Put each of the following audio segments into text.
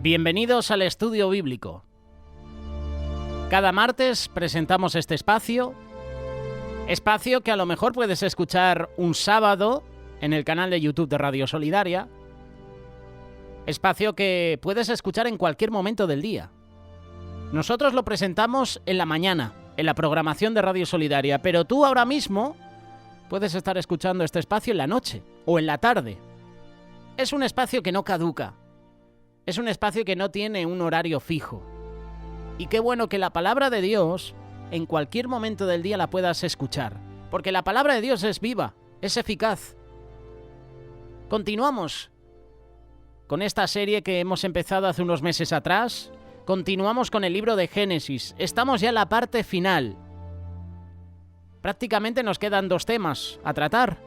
Bienvenidos al Estudio Bíblico. Cada martes presentamos este espacio que a lo mejor puedes escuchar un sábado en el canal de YouTube de Radio Solidaria, espacio que puedes escuchar en cualquier momento del día. Nosotros lo presentamos en la mañana, en la programación de Radio Solidaria, pero tú ahora mismo puedes estar escuchando este espacio en la noche o en la tarde. Es un espacio que no caduca. Es un espacio que no tiene un horario fijo. Y qué bueno que la palabra de Dios en cualquier momento del día la puedas escuchar. Porque la palabra de Dios es viva, es eficaz. Continuamos con esta serie que hemos empezado hace unos meses atrás. Continuamos con el libro de Génesis. Estamos ya en la parte final. Prácticamente nos quedan dos temas a tratar.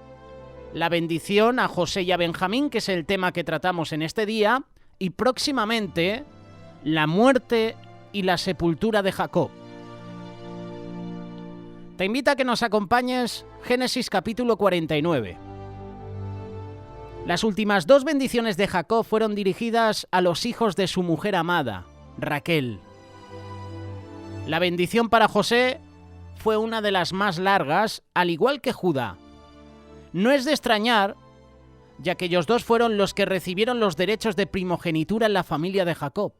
La bendición a José y a Benjamín, que es el tema que tratamos en este día. Y próximamente, la muerte y la sepultura de Jacob. Te invito a que nos acompañes, Génesis capítulo 49. Las últimas dos bendiciones de Jacob fueron dirigidas a los hijos de su mujer amada, Raquel. La bendición para José fue una de las más largas, al igual que Judá. No es de extrañar, ya que ellos dos fueron los que recibieron los derechos de primogenitura en la familia de Jacob.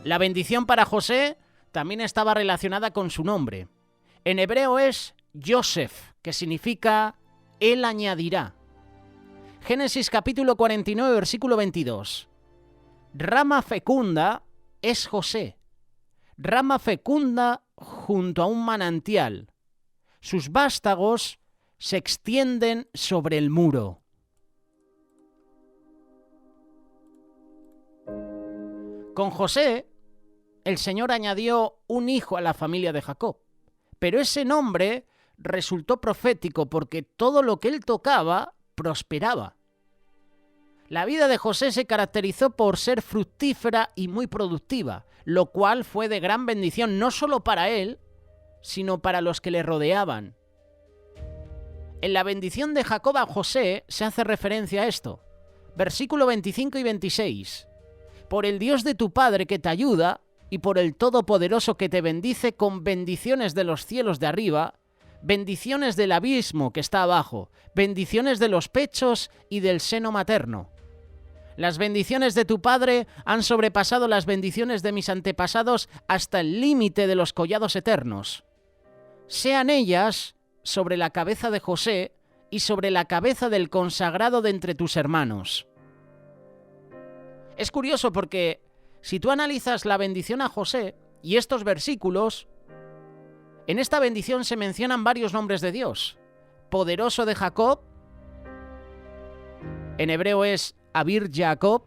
La bendición para José también estaba relacionada con su nombre. En hebreo es Yosef, que significa Él añadirá. Génesis capítulo 49, versículo 22. Rama fecunda es José. Rama fecunda junto a un manantial. Sus vástagos se extienden sobre el muro. Con José, el Señor añadió un hijo a la familia de Jacob, pero ese nombre resultó profético porque todo lo que él tocaba prosperaba. La vida de José se caracterizó por ser fructífera y muy productiva, lo cual fue de gran bendición no solo para él, sino para los que le rodeaban. En la bendición de Jacob a José se hace referencia a esto. Versículo 25 y 26. Por el Dios de tu Padre que te ayuda, y por el Todopoderoso que te bendice con bendiciones de los cielos de arriba, bendiciones del abismo que está abajo, bendiciones de los pechos y del seno materno. Las bendiciones de tu Padre han sobrepasado las bendiciones de mis antepasados hasta el límite de los collados eternos. Sean ellas sobre la cabeza de José y sobre la cabeza del consagrado de entre tus hermanos. Es curioso porque si tú analizas la bendición a José y estos versículos, en esta bendición se mencionan varios nombres de Dios. Poderoso de Jacob, en hebreo es Abir Jacob,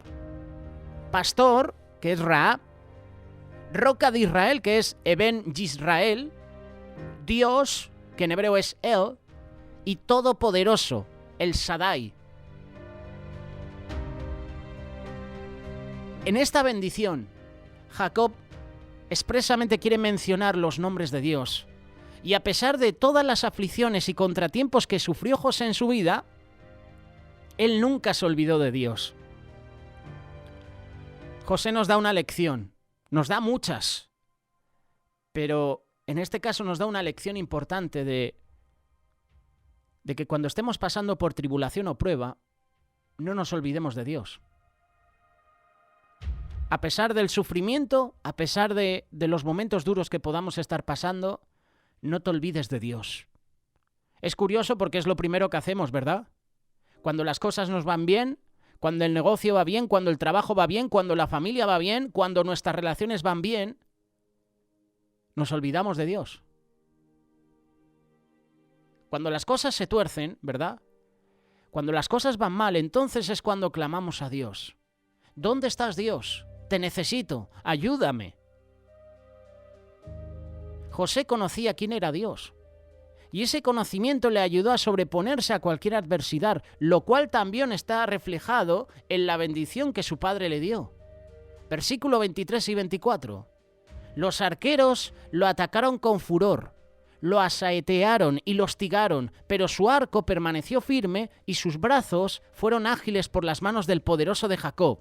pastor, que es Ra, roca de Israel, que es Eben Yisrael, Dios, que en hebreo es El, y todopoderoso, el Shaddai. En esta bendición, Jacob expresamente quiere mencionar los nombres de Dios. Y a pesar de todas las aflicciones y contratiempos que sufrió José en su vida, él nunca se olvidó de Dios. José nos da una lección, nos da muchas, pero en este caso nos da una lección importante de que cuando estemos pasando por tribulación o prueba, no nos olvidemos de Dios. A pesar del sufrimiento, a pesar de los momentos duros que podamos estar pasando, no te olvides de Dios. Es curioso porque es lo primero que hacemos, ¿verdad? Cuando las cosas nos van bien, cuando el negocio va bien, cuando el trabajo va bien, cuando la familia va bien, cuando nuestras relaciones van bien, nos olvidamos de Dios. Cuando las cosas se tuercen, ¿verdad? Cuando las cosas van mal, entonces es cuando clamamos a Dios. ¿Dónde estás, Dios? Te necesito, ayúdame. José conocía quién era Dios, y ese conocimiento le ayudó a sobreponerse a cualquier adversidad, lo cual también está reflejado en la bendición que su padre le dio. Versículo 23 y 24. Los arqueros lo atacaron con furor, lo asaetearon y lo hostigaron, pero su arco permaneció firme y sus brazos fueron ágiles por las manos del poderoso de Jacob.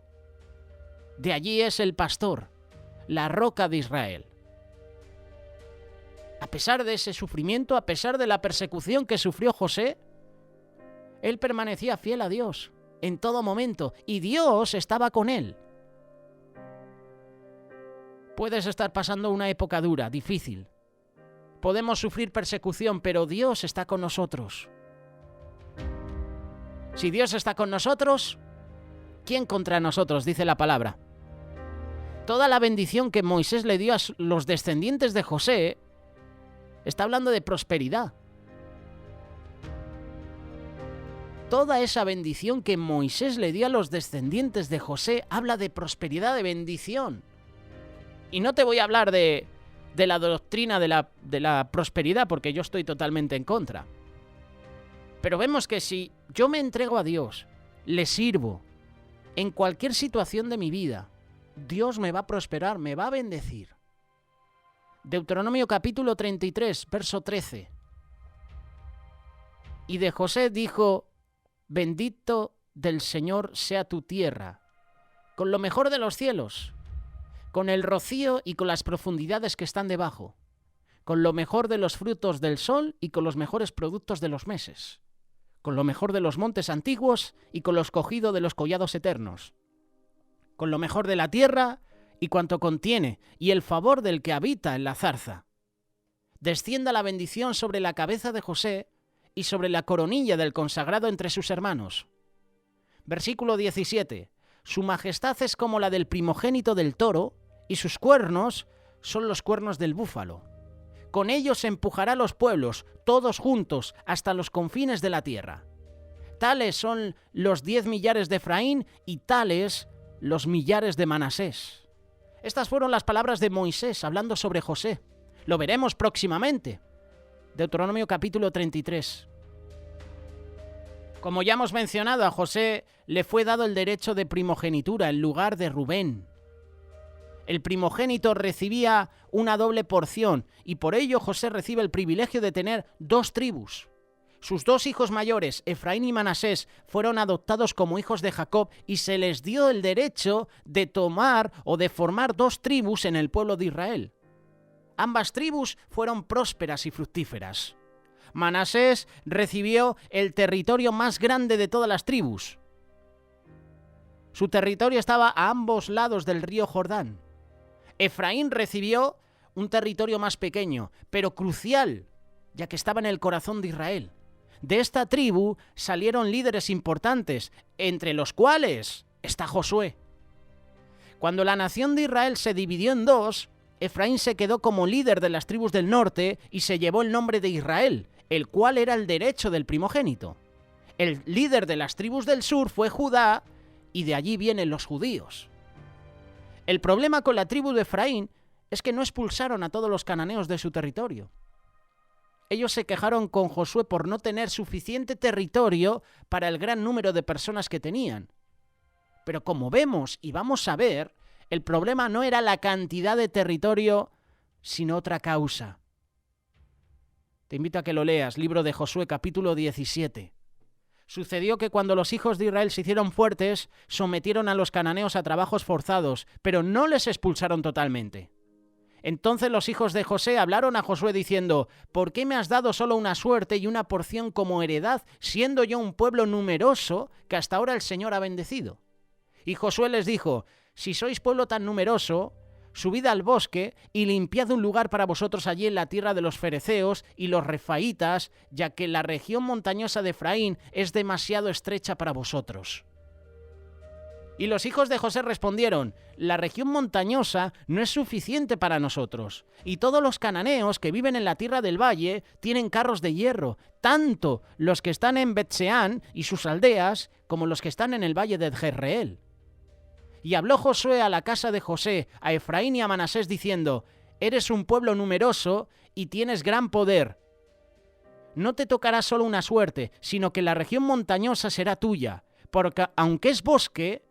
De allí es el pastor, la roca de Israel. A pesar de ese sufrimiento, a pesar de la persecución que sufrió José, él permanecía fiel a Dios en todo momento y Dios estaba con él. Puedes estar pasando una época dura, difícil. Podemos sufrir persecución, pero Dios está con nosotros. Si Dios está con nosotros, ¿quién contra nosotros? Dice la palabra. Toda la bendición que Moisés le dio a los descendientes de José está hablando de prosperidad. Toda esa bendición que Moisés le dio a los descendientes de José habla de prosperidad, de bendición. Y no te voy a hablar de la doctrina de la prosperidad, porque yo estoy totalmente en contra. Pero vemos que si yo me entrego a Dios, le sirvo, en cualquier situación de mi vida, Dios me va a prosperar, me va a bendecir. Deuteronomio capítulo 33, verso 13. Y de José dijo: bendito del Señor sea tu tierra, con lo mejor de los cielos, con el rocío y con las profundidades que están debajo, con lo mejor de los frutos del sol y con los mejores productos de los meses, con lo mejor de los montes antiguos y con lo escogido de los collados eternos, con lo mejor de la tierra y cuanto contiene, y el favor del que habita en la zarza. Descienda la bendición sobre la cabeza de José y sobre la coronilla del consagrado entre sus hermanos. Versículo 17. Su majestad es como la del primogénito del toro, y sus cuernos son los cuernos del búfalo. Con ellos empujará los pueblos, todos juntos, hasta los confines de la tierra. Tales son los 10 millares de Efraín y tales los millares de Manasés. Estas fueron las palabras de Moisés hablando sobre José. Lo veremos próximamente. Deuteronomio capítulo 33. Como ya hemos mencionado, a José le fue dado el derecho de primogenitura en lugar de Rubén. El primogénito recibía una doble porción y por ello José recibe el privilegio de tener 2 tribus. Sus 2 hijos mayores, Efraín y Manasés, fueron adoptados como hijos de Jacob y se les dio el derecho de tomar o de formar 2 tribus en el pueblo de Israel. Ambas tribus fueron prósperas y fructíferas. Manasés recibió el territorio más grande de todas las tribus. Su territorio estaba a ambos lados del río Jordán. Efraín recibió un territorio más pequeño, pero crucial, ya que estaba en el corazón de Israel. De esta tribu salieron líderes importantes, entre los cuales está Josué. Cuando la nación de Israel se dividió en 2, Efraín se quedó como líder de las tribus del norte y se llevó el nombre de Israel, el cual era el derecho del primogénito. El líder de las tribus del sur fue Judá y de allí vienen los judíos. El problema con la tribu de Efraín es que no expulsaron a todos los cananeos de su territorio. Ellos se quejaron con Josué por no tener suficiente territorio para el gran número de personas que tenían. Pero como vemos y vamos a ver, el problema no era la cantidad de territorio, sino otra causa. Te invito a que lo leas, libro de Josué, capítulo 17. Sucedió que cuando los hijos de Israel se hicieron fuertes, sometieron a los cananeos a trabajos forzados, pero no les expulsaron totalmente. Entonces los hijos de José hablaron a Josué diciendo: ¿por qué me has dado solo una suerte y una porción como heredad, siendo yo un pueblo numeroso que hasta ahora el Señor ha bendecido? Y Josué les dijo: si sois pueblo tan numeroso, subid al bosque y limpiad un lugar para vosotros allí en la tierra de los fereceos y los refaítas, ya que la región montañosa de Efraín es demasiado estrecha para vosotros. Y los hijos de José respondieron: la región montañosa no es suficiente para nosotros, y todos los cananeos que viven en la tierra del valle tienen carros de hierro, tanto los que están en Bet-Seán y sus aldeas, como los que están en el valle de Jezreel. Y habló Josué a la casa de José, a Efraín y a Manasés, diciendo: eres un pueblo numeroso y tienes gran poder. No te tocará solo una suerte, sino que la región montañosa será tuya, porque aunque es bosque,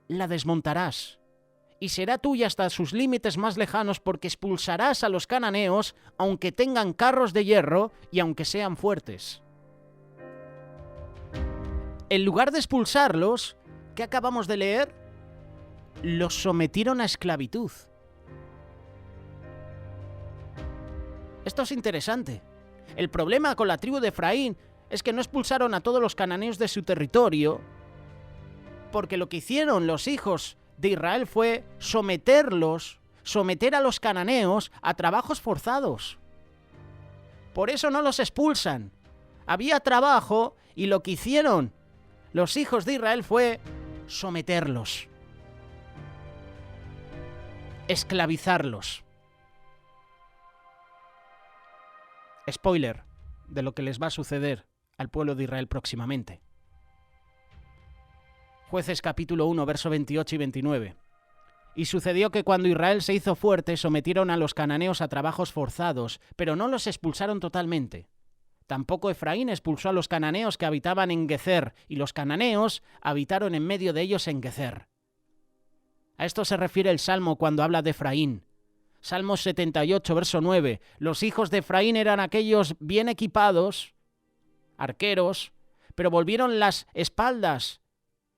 la desmontarás, y será tuya hasta sus límites más lejanos, porque expulsarás a los cananeos, aunque tengan carros de hierro y aunque sean fuertes. En lugar de expulsarlos, ¿qué acabamos de leer? los sometieron a esclavitud. Esto es interesante. El problema con la tribu de Efraín es que no expulsaron a todos los cananeos de su territorio, porque lo que hicieron los hijos de Israel fue someter a los cananeos a trabajos forzados. Por eso no los expulsan. Había trabajo y lo que hicieron los hijos de Israel fue someterlos, esclavizarlos. Spoiler de lo que les va a suceder al pueblo de Israel próximamente. Jueces capítulo 1, verso 28 y 29. Y sucedió que cuando Israel se hizo fuerte, sometieron a los cananeos a trabajos forzados, pero no los expulsaron totalmente. Tampoco Efraín expulsó a los cananeos que habitaban en Gezer, y los cananeos habitaron en medio de ellos en Gezer. A esto se refiere el Salmo cuando habla de Efraín. Salmo 78, verso 9. Los hijos de Efraín eran aquellos bien equipados, arqueros, pero volvieron las espaldas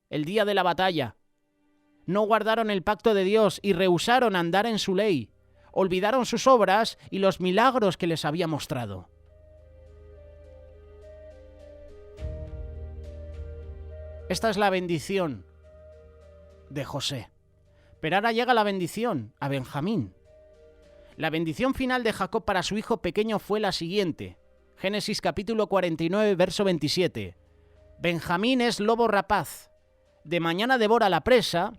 el día de la batalla. No guardaron el pacto de Dios y rehusaron andar en su ley. Olvidaron sus obras y los milagros que les había mostrado. Esta es la bendición de José. Pero ahora llega la bendición a Benjamín. La bendición final de Jacob para su hijo pequeño fue la siguiente. Génesis capítulo 49, verso 27. Benjamín es lobo rapaz. De mañana devora la presa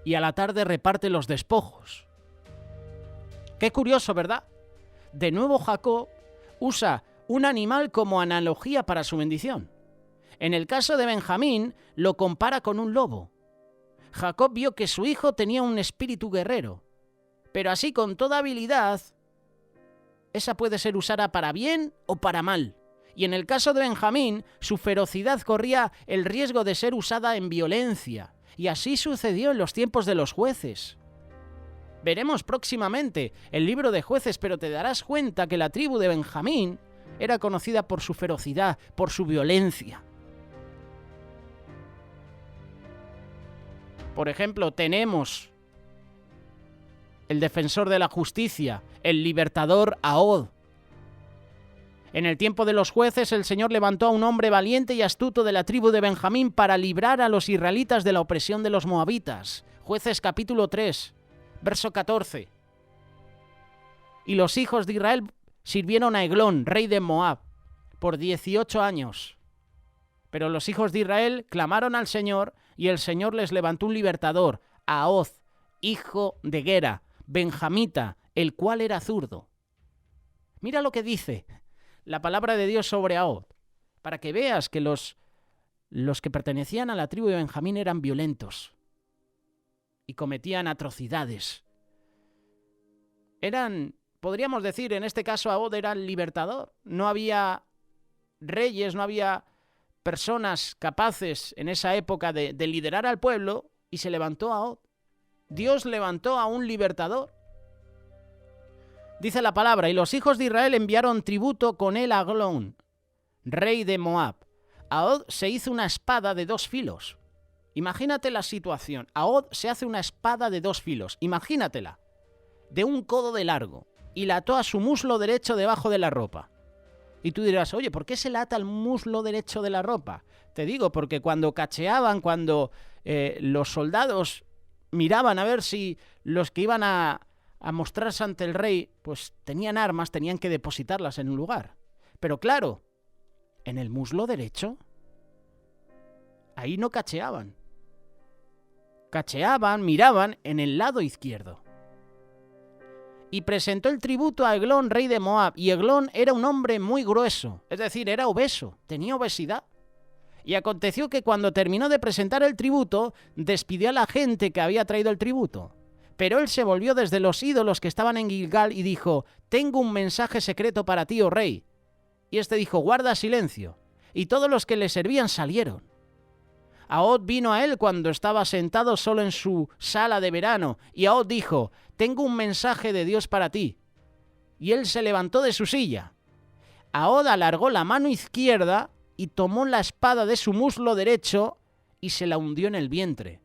y a la tarde reparte los despojos. Qué curioso, ¿verdad? De nuevo Jacob usa un animal como analogía para su bendición. En el caso de Benjamín, lo compara con un lobo. Jacob vio que su hijo tenía un espíritu guerrero, pero así con toda habilidad, esa puede ser usada para bien o para mal. Y en el caso de Benjamín, su ferocidad corría el riesgo de ser usada en violencia. Y así sucedió en los tiempos de los jueces. Veremos próximamente el libro de Jueces, pero te darás cuenta que la tribu de Benjamín era conocida por su ferocidad, por su violencia. Por ejemplo, tenemos el defensor de la justicia, el libertador Ahod. En el tiempo de los jueces, el Señor levantó a un hombre valiente y astuto de la tribu de Benjamín para librar a los israelitas de la opresión de los moabitas. Jueces capítulo 3, verso 14. Y los hijos de Israel sirvieron a Eglón, rey de Moab, por 18 años. Pero los hijos de Israel clamaron al Señor y el Señor les levantó un libertador, Ahod, hijo de Gera, benjamita, el cual era zurdo. Mira lo que dice la palabra de Dios sobre Ahod, para que veas que los que pertenecían a la tribu de Benjamín eran violentos y cometían atrocidades. Podríamos decir, en este caso Ahod era el libertador. No había reyes, no había personas capaces en esa época de liderar al pueblo, y se levantó Ahod. Dios levantó a un libertador. Dice la palabra, y los hijos de Israel enviaron tributo con él a Eglón, rey de Moab. Ahod se hizo una espada de 2 filos. Imagínate la situación. Ahod se hace una espada de 2 filos. Imagínatela. De 1 codo de largo. Y la ató a su muslo derecho debajo de la ropa. Y tú dirás, oye, ¿por qué se la ata al muslo derecho de la ropa? Te digo, porque cuando cacheaban, cuando los soldados miraban a ver si los que iban a mostrarse ante el rey, pues tenían armas, tenían que depositarlas en un lugar. Pero claro, en el muslo derecho, ahí no cacheaban. Cacheaban, miraban en el lado izquierdo. Y presentó el tributo a Eglón, rey de Moab. Y Eglón era un hombre muy grueso, es decir, era obeso, tenía obesidad. Y aconteció que cuando terminó de presentar el tributo, despidió a la gente que había traído el tributo. Pero él se volvió desde los ídolos que estaban en Gilgal y dijo, tengo un mensaje secreto para ti, oh rey. Y este dijo, guarda silencio. Y todos los que le servían salieron. Ahod vino a él cuando estaba sentado solo en su sala de verano, y Ahod dijo, tengo un mensaje de Dios para ti. Y él se levantó de su silla. Ahod alargó la mano izquierda y tomó la espada de su muslo derecho y se la hundió en el vientre.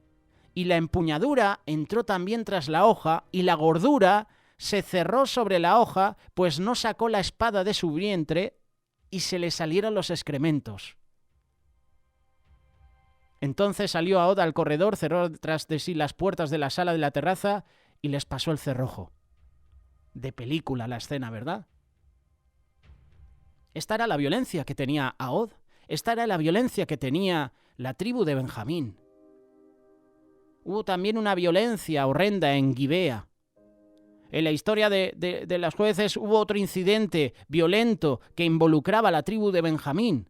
y la empuñadura entró también tras la hoja, y la gordura se cerró sobre la hoja, pues no sacó la espada de su vientre, y se le salieron los excrementos. Entonces salió Ahod al corredor, cerró tras de sí las puertas de la sala de la terraza y les pasó el cerrojo. De película la escena, ¿verdad? Esta era la violencia que tenía Ahod. Esta era la violencia que tenía la tribu de Benjamín. Hubo también una violencia horrenda en Gibea. En la historia de los jueces hubo otro incidente violento que involucraba a la tribu de Benjamín.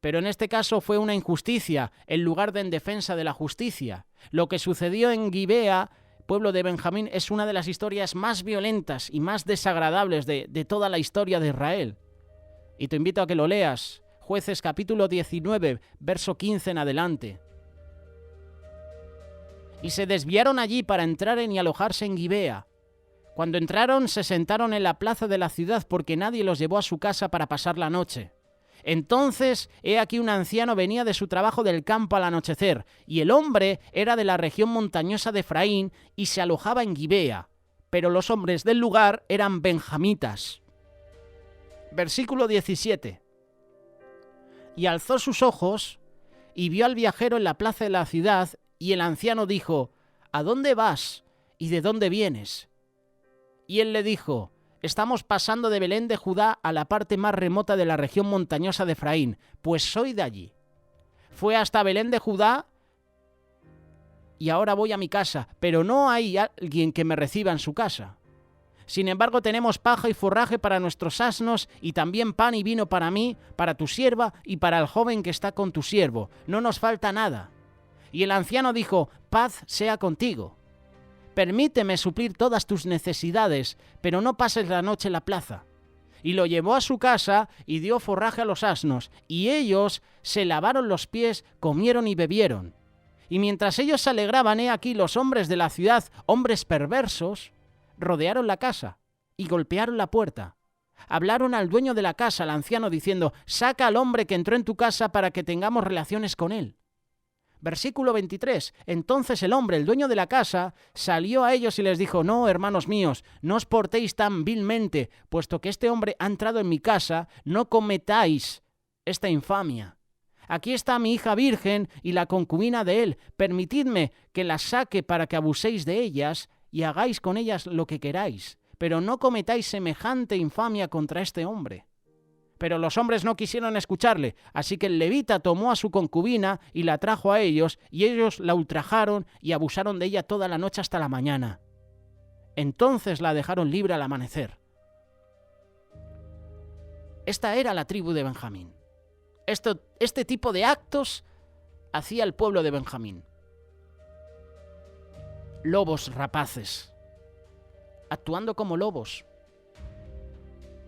Pero en este caso fue una injusticia en lugar de en defensa de la justicia. Lo que sucedió en Gibea, pueblo de Benjamín, es una de las historias más violentas y más desagradables de toda la historia de Israel. Y te invito a que lo leas. Jueces capítulo 19, verso 15 en adelante. Y se desviaron allí para entrar y alojarse en Gibea. Cuando entraron, se sentaron en la plaza de la ciudad porque nadie los llevó a su casa para pasar la noche. Entonces, he aquí un anciano venía de su trabajo del campo al anochecer, y el hombre era de la región montañosa de Efraín y se alojaba en Gibea, pero los hombres del lugar eran benjamitas. Versículo 17. Y alzó sus ojos y vio al viajero en la plaza de la ciudad, y el anciano dijo: ¿A dónde vas y de dónde vienes? Y él le dijo: estamos pasando de Belén de Judá a la parte más remota de la región montañosa de Efraín, pues soy de allí. Fue hasta Belén de Judá y ahora voy a mi casa, pero no hay alguien que me reciba en su casa. Sin embargo, tenemos paja y forraje para nuestros asnos, y también pan y vino para mí, para tu sierva y para el joven que está con tu siervo. No nos falta nada. Y el anciano dijo: paz sea contigo. Permíteme suplir todas tus necesidades, pero no pases la noche en la plaza. Y lo llevó a su casa y dio forraje a los asnos, y ellos se lavaron los pies, comieron y bebieron. Y mientras ellos se alegraban, he aquí los hombres de la ciudad, hombres perversos, rodearon la casa y golpearon la puerta. Hablaron al dueño de la casa, al anciano, diciendo: saca al hombre que entró en tu casa para que tengamos relaciones con él. Versículo 23. Entonces el hombre, el dueño de la casa, salió a ellos y les dijo: no, hermanos míos, no os portéis tan vilmente, puesto que este hombre ha entrado en mi casa, no cometáis esta infamia. Aquí está mi hija virgen y la concubina de él. Permitidme que las saque para que abuséis de ellas y hagáis con ellas lo que queráis, pero no cometáis semejante infamia contra este hombre. Pero los hombres no quisieron escucharle, así que el levita tomó a su concubina y la trajo a ellos, y ellos la ultrajaron y abusaron de ella toda la noche hasta la mañana. Entonces la dejaron libre al amanecer. Esta era la tribu de Benjamín. Este tipo de actos hacía el pueblo de Benjamín. Lobos rapaces, actuando como lobos.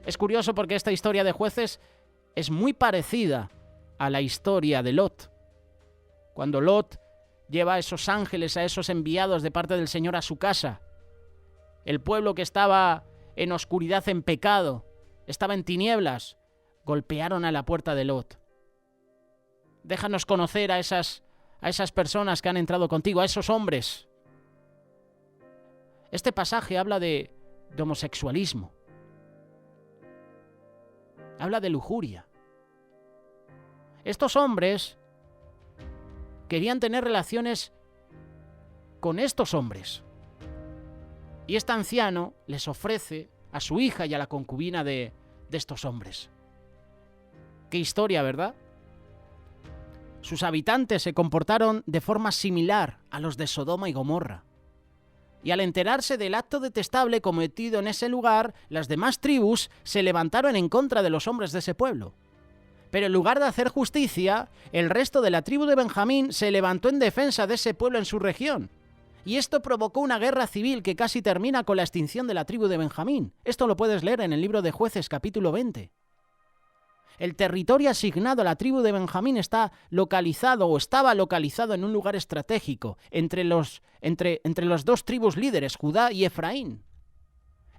Es curioso porque esta historia de jueces es muy parecida a la historia de Lot. Cuando Lot lleva a esos ángeles, a esos enviados de parte del Señor a su casa, el pueblo que estaba en oscuridad, en pecado, estaba en tinieblas, golpearon a la puerta de Lot. Déjanos conocer a esas personas que han entrado contigo, a esos hombres. Este pasaje habla de homosexualismo. Habla de lujuria. Estos hombres querían tener relaciones con estos hombres. Y este anciano les ofrece a su hija y a la concubina de estos hombres. Qué historia, ¿verdad? Sus habitantes se comportaron de forma similar a los de Sodoma y Gomorra. Y al enterarse del acto detestable cometido en ese lugar, las demás tribus se levantaron en contra de los hombres de ese pueblo. Pero en lugar de hacer justicia, el resto de la tribu de Benjamín se levantó en defensa de ese pueblo en su región. Y esto provocó una guerra civil que casi termina con la extinción de la tribu de Benjamín. Esto lo puedes leer en el libro de Jueces, capítulo 20. El territorio asignado a la tribu de Benjamín estaba localizado en un lugar estratégico entre los dos tribus líderes, Judá y Efraín.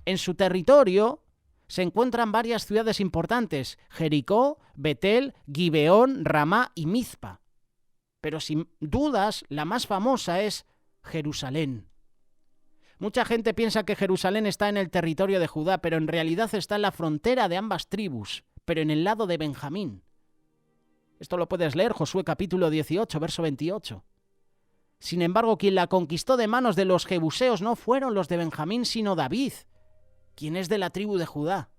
En su territorio se encuentran varias ciudades importantes: Jericó, Betel, Gibeón, Ramá y Mizpa. pero sin dudas la más famosa es Jerusalén. Mucha gente piensa que Jerusalén está en el territorio de Judá, pero en realidad está en la frontera de ambas tribus, pero en el lado de Benjamín. Esto lo puedes leer, Josué capítulo 18, verso 28. Sin embargo, quien la conquistó de manos de los jebuseos no fueron los de Benjamín, sino David, quien es de la tribu de Judá.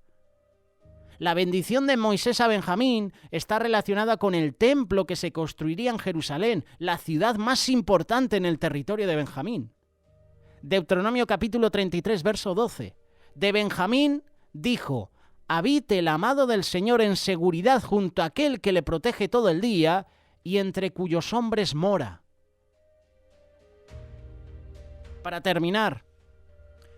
La bendición de Moisés a Benjamín está relacionada con el templo que se construiría en Jerusalén, la ciudad más importante en el territorio de Benjamín. Deuteronomio capítulo 33, verso 12. De Benjamín dijo: habite el amado del Señor en seguridad junto a aquel que le protege todo el día y entre cuyos hombres mora. Para terminar,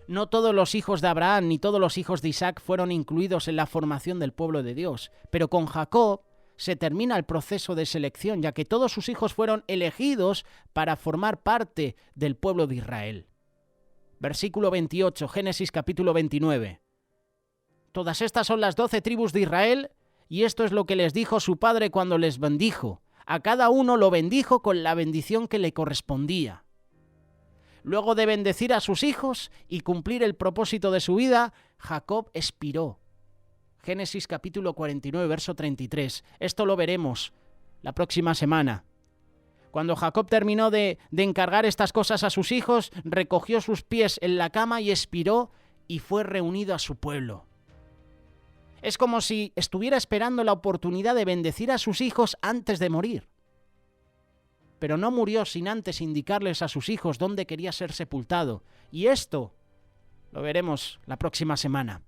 no todos los hijos de Abraham ni todos los hijos de Isaac fueron incluidos en la formación del pueblo de Dios, pero con Jacob se termina el proceso de selección, ya que todos sus hijos fueron elegidos para formar parte del pueblo de Israel. Versículo 28, Génesis capítulo 29. Todas estas son las 12 tribus de Israel, y esto es lo que les dijo su padre cuando les bendijo. A cada uno lo bendijo con la bendición que le correspondía. Luego de bendecir a sus hijos y cumplir el propósito de su vida, Jacob expiró. Génesis capítulo 49, verso 33. Esto lo veremos la próxima semana. Cuando Jacob terminó de encargar estas cosas a sus hijos, recogió sus pies en la cama y expiró y fue reunido a su pueblo. Es como si estuviera esperando la oportunidad de bendecir a sus hijos antes de morir. Pero no murió sin antes indicarles a sus hijos dónde quería ser sepultado. Y esto lo veremos la próxima semana.